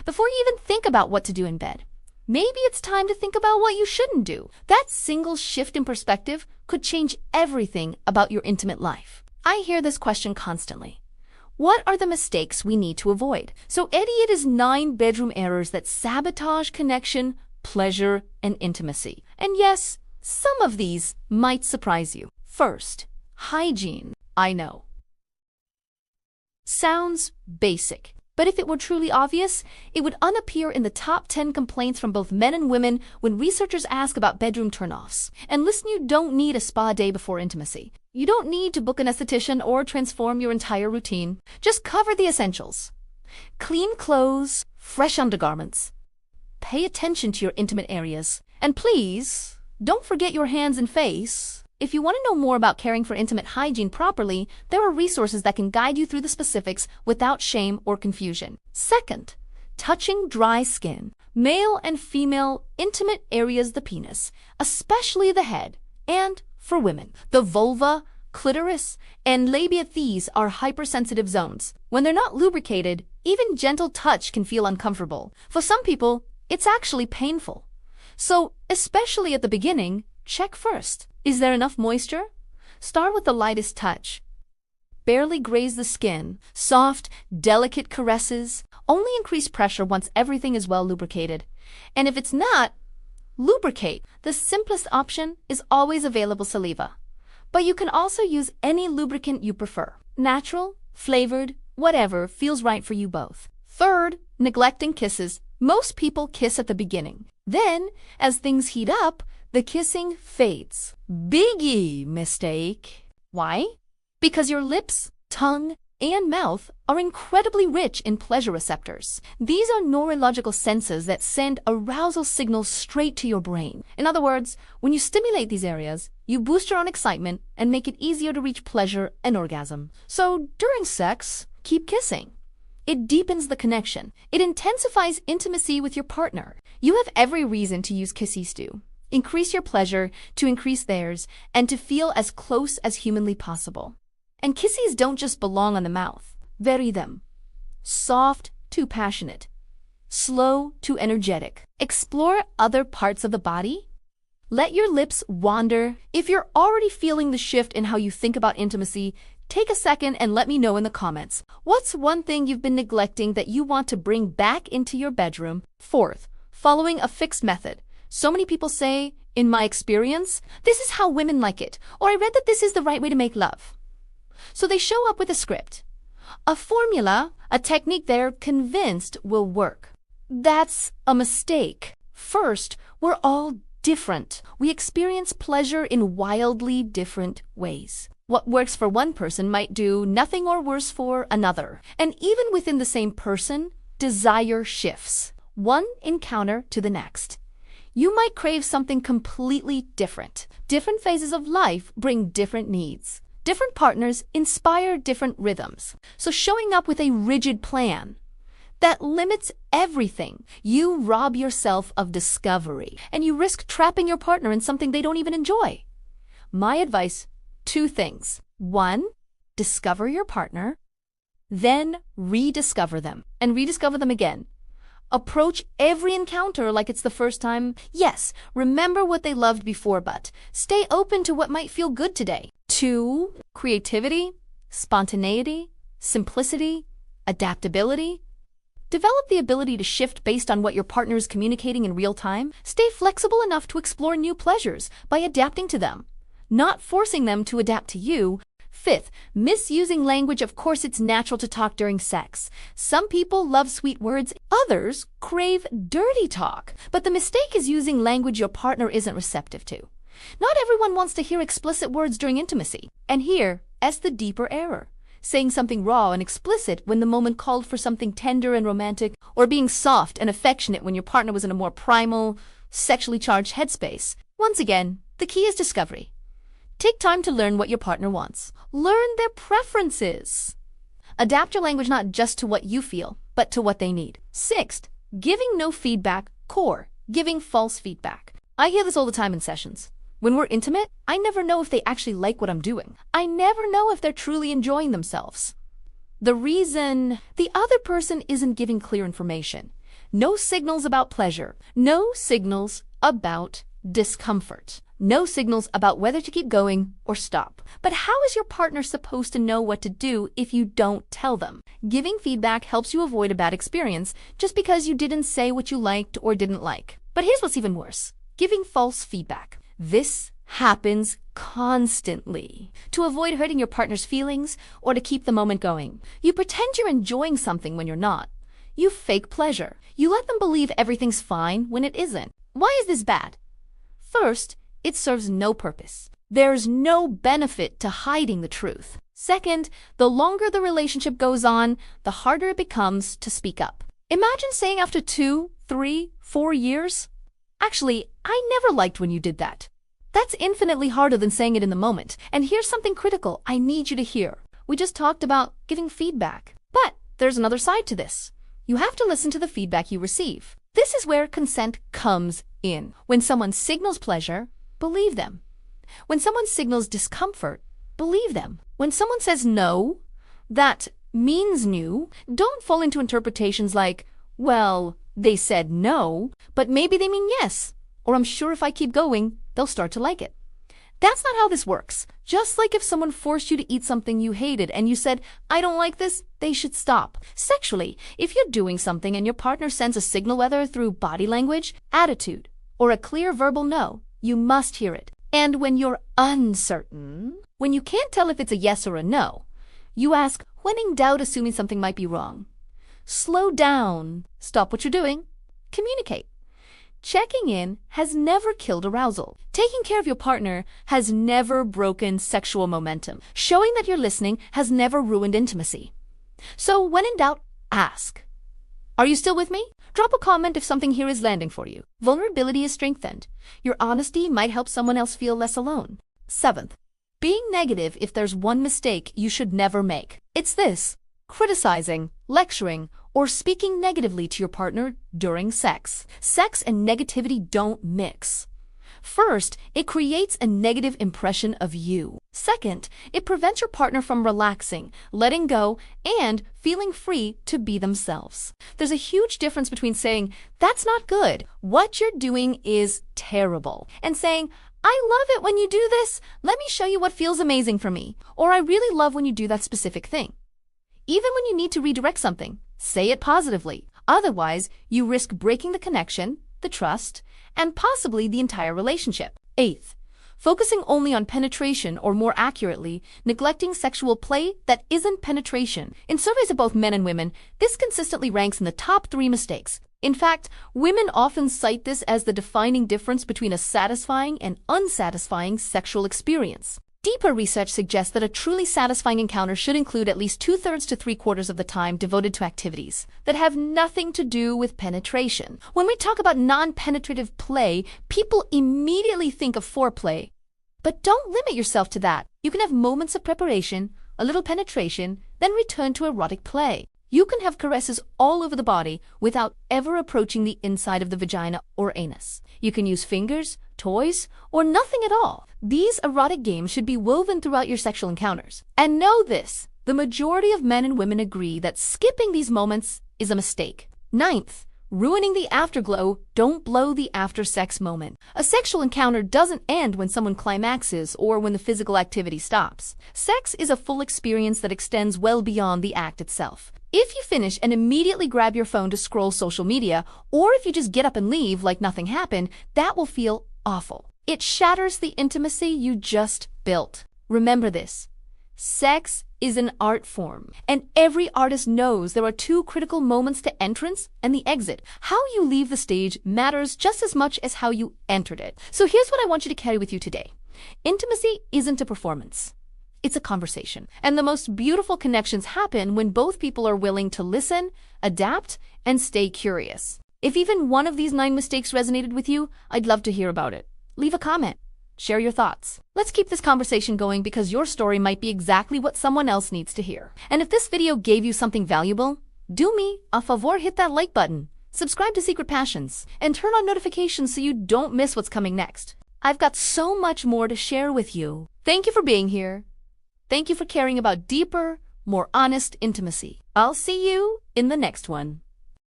before you even think about what to do in bed. Maybe it's time to think about what you shouldn't do. That single shift in perspective could change everything about your intimate life. I hear this question constantly. What are the mistakes we need to avoid? So Eddie, it is 9 bedroom errors that sabotage connection, pleasure, and intimacy. And yes, some of these might surprise you. First, hygiene. I know. Sounds basic. But if it were truly obvious, it would unappear in the top 10 complaints from both men and women when researchers ask about bedroom turnoffs. And listen, you don't need a spa day before intimacy. You don't need to book an esthetician or transform your entire routine. Just cover the essentials. Clean clothes, fresh undergarments. Pay attention to your intimate areas. And please, don't forget your hands and face. If you want to know more about caring for intimate hygiene properly, there are resources that can guide you through the specifics without shame or confusion. Second, touching dry skin. Male and female intimate areas, the penis, especially the head, and for women, the vulva, clitoris, and labia. These are hypersensitive zones. When they're not lubricated, even gentle touch can feel uncomfortable. For some people, it's actually painful. So, especially at the beginning, check first. Is there enough moisture? Start with the lightest touch. Barely graze the skin. Soft, delicate caresses. Only increase pressure once everything is well lubricated. And if it's not, lubricate. The simplest option is always available saliva. But you can also use any lubricant you prefer. Natural, flavored, whatever feels right for you both. Third, neglecting kisses. Most people kiss at the beginning. Then, as things heat up, the kissing fades. Biggie mistake. Why? Because your lips, tongue, and mouth are incredibly rich in pleasure receptors. These are neurological sensors that send arousal signals straight to your brain. In other words, when you stimulate these areas, you boost your own excitement and make it easier to reach pleasure and orgasm. So during sex, keep kissing. It deepens the connection. It intensifies intimacy with your partner. You have every reason to use Kissy Stew. Increase your pleasure to increase theirs and to feel as close as humanly possible. And kisses don't just belong on the mouth. Vary them. Soft to passionate. Slow to energetic. Explore other parts of the body. Let your lips wander. If you're already feeling the shift in how you think about intimacy, take a second and let me know in the comments. What's one thing you've been neglecting that you want to bring back into your bedroom? Fourth, following a fixed method. So many people say, in my experience, this is how women like it, or I read that this is the right way to make love. So they show up with a script, a formula, a technique they're convinced will work. That's a mistake. First, we're all different. We experience pleasure in wildly different ways. What works for one person might do nothing or worse for another. And even within the same person, desire shifts, one encounter to the next. You might crave something completely different. Different phases of life bring different needs. Different partners inspire different rhythms. So showing up with a rigid plan that limits everything, you rob yourself of discovery, and you risk trapping your partner in something they don't even enjoy. My advice, 2 things. 1, discover your partner, then rediscover them, and rediscover them again. Approach every encounter like it's the first time. Yes, remember what they loved before, but stay open to what might feel good today. 2, creativity, spontaneity, simplicity, adaptability. Develop the ability to shift based on what your partner is communicating in real time. Stay flexible enough to explore new pleasures by adapting to them, not forcing them to adapt to you. 5th, misusing language. Of course, it's natural to talk during sex. Some people love sweet words, others crave dirty talk. But the mistake is using language your partner isn't receptive to. Not everyone wants to hear explicit words during intimacy. And here, as the deeper error, saying something raw and explicit when the moment called for something tender and romantic, or being soft and affectionate when your partner was in a more primal, sexually charged headspace. Once again, the key is discovery. Take time to learn what your partner wants. Learn their preferences. Adapt your language not just to what you feel, but to what they need. 6th, giving no feedback. Core, giving false feedback. I hear this all the time in sessions. When we're intimate, I never know if they actually like what I'm doing. I never know if they're truly enjoying themselves. The reason the other person isn't giving clear information. No signals about pleasure. No signals about discomfort. No signals about whether to keep going or stop. But how is your partner supposed to know what to do if you don't tell them? Giving feedback helps you avoid a bad experience just because you didn't say what you liked or didn't like. But here's what's even worse. Giving false feedback. This happens constantly. To avoid hurting your partner's feelings or to keep the moment going, you pretend you're enjoying something when you're not. You fake pleasure. You let them believe everything's fine when it isn't. Why is this bad? First, it serves no purpose. There's no benefit to hiding the truth. Second, the longer the relationship goes on, the harder it becomes to speak up. Imagine saying after 2, 3, 4 years, "Actually, I never liked when you did that." That's infinitely harder than saying it in the moment. And here's something critical I need you to hear. We just talked about giving feedback. But there's another side to this. You have to listen to the feedback you receive. This is where consent comes in. When someone signals pleasure, believe them. When someone signals discomfort, believe them. When someone says no, that means new. Don't fall into interpretations like, well, they said no, but maybe they mean yes. Or I'm sure if I keep going, they'll start to like it. That's not how this works. Just like if someone forced you to eat something you hated and you said, I don't like this, they should stop. Sexually, if you're doing something and your partner sends a signal, whether through body language, attitude, or a clear verbal no, you must hear it. And when you're uncertain, when you can't tell if it's a yes or a no, you ask, when in doubt, assuming something might be wrong. Slow down. Stop what you're doing. Communicate. Checking in has never killed arousal. Taking care of your partner has never broken sexual momentum. Showing that you're listening has never ruined intimacy. So when in doubt, ask. Are you still with me? Drop a comment if something here is landing for you. Vulnerability is strengthened. Your honesty might help someone else feel less alone. 7th, being negative if there's one mistake you should never make. It's this: criticizing, lecturing, or speaking negatively to your partner during sex. Sex and negativity don't mix. First, it creates a negative impression of you. Second, it prevents your partner from relaxing, letting go, and feeling free to be themselves. There's a huge difference between saying, that's not good, what you're doing is terrible, and saying, I love it when you do this, let me show you what feels amazing for me, or I really love when you do that specific thing. Even when you need to redirect something, say it positively. Otherwise, you risk breaking the connection, the trust, and possibly the entire relationship. 8th, focusing only on penetration, or more accurately, neglecting sexual play that isn't penetration. In surveys of both men and women, this consistently ranks in the top 3 mistakes. In fact, women often cite this as the defining difference between a satisfying and unsatisfying sexual experience. Deeper research suggests that a truly satisfying encounter should include at least 2/3 to 3/4 of the time devoted to activities that have nothing to do with penetration. When we talk about non-penetrative play, people immediately think of foreplay. But don't limit yourself to that. You can have moments of preparation, a little penetration, then return to erotic play. You can have caresses all over the body without ever approaching the inside of the vagina or anus. You can use fingers, toys, or nothing at all. These erotic games should be woven throughout your sexual encounters. And know this, the majority of men and women agree that skipping these moments is a mistake. 9th, ruining the afterglow, don't blow the after-sex moment. A sexual encounter doesn't end when someone climaxes or when the physical activity stops. Sex is a full experience that extends well beyond the act itself. If you finish and immediately grab your phone to scroll social media, or if you just get up and leave like nothing happened, that will feel awful. It shatters the intimacy you just built. Remember this. Sex is an art form, and every artist knows there are 2 critical moments to entrance and the exit. How you leave the stage matters just as much as how you entered it. So here's what I want you to carry with you today. Intimacy isn't a performance. It's a conversation. And the most beautiful connections happen when both people are willing to listen, adapt, and stay curious. If even one of these 9 mistakes resonated with you, I'd love to hear about it. Leave a comment. Share your thoughts. Let's keep this conversation going because your story might be exactly what someone else needs to hear. And if this video gave you something valuable, do me a favor, hit that like button, subscribe to Secret Passions, and turn on notifications so you don't miss what's coming next. I've got so much more to share with you. Thank you for being here. Thank you for caring about deeper, more honest intimacy. I'll see you in the next one.